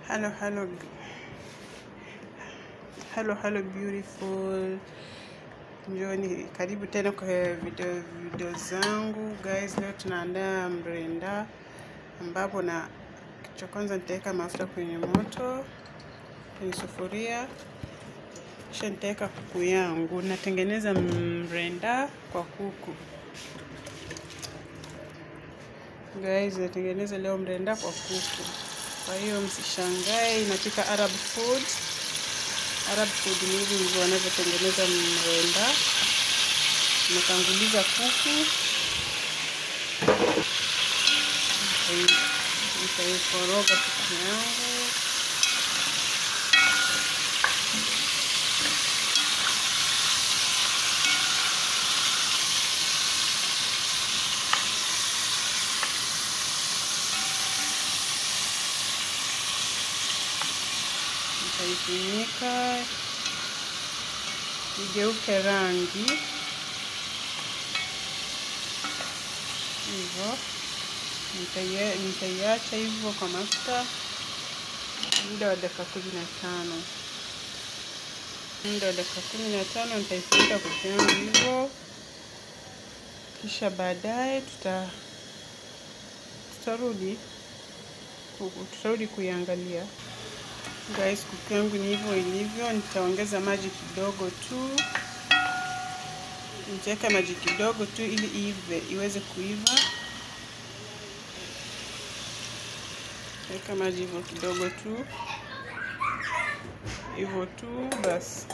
Hello beautiful, njoni karibu tena kwa video zangu guys. Leo tunaandaa mrenda, ambapo na kitu cha kwanza nitaweka mafuta kwenye moto kwenye sufuria, kisha nitaweka kuku yangu. Natengeneza mrenda kwa kuku guys, natengeneza leo mrenda kwa kuku. Kwa hiyo msishangae, inapika Arab food ni hivi ndivyo wanavyotengeneza mrenda. Nimetanguliza kuku, nitaikoroga kuku yangu. Nitaifunika igeuke rangi hivyo. Nitaiacha hivyo kwa mafuta muda wa dakika 15. Muda wa dakika 15 nitaifunika kuku yangu hivyo, kisha baadaye tutarudi kuiangalia guys. Kuku yangu ni hivyo ilivyo. Nitaongeza maji kidogo tu, nitaweka maji kidogo tu ili iweze kuiva. Weka maji hivyo kidogo tu, hivyo tu basi.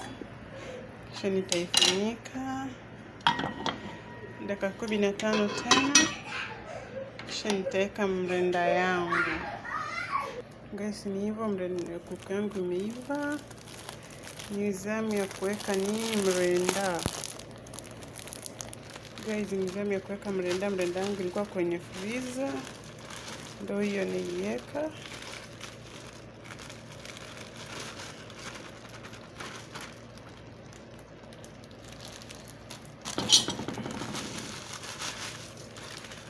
Kisha nitaifunika dakika 15 tena, kisha nitaweka mrenda yangu guys. Ni hivyo, mrenda kuku yangu imeiva. Ni zamu ya kuweka mrenda guys, ni zamu ya kuweka mrenda. Mrenda yangu ilikuwa kwenye freezer, ndio hiyo niliweka.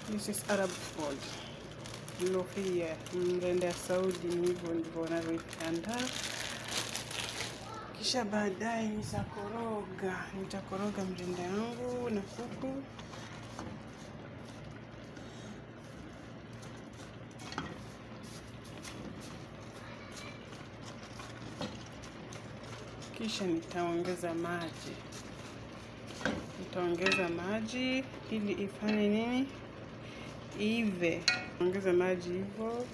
This is Arab food. Lohia, mrenda ya Saudi. Ni hivyo ndivyo wanavyoiandaa. Kisha baadaye nitakoroga mrenda yangu na kuku. Kisha nitaongeza maji ili ifanye nini, ive. Ongeza maji hivyo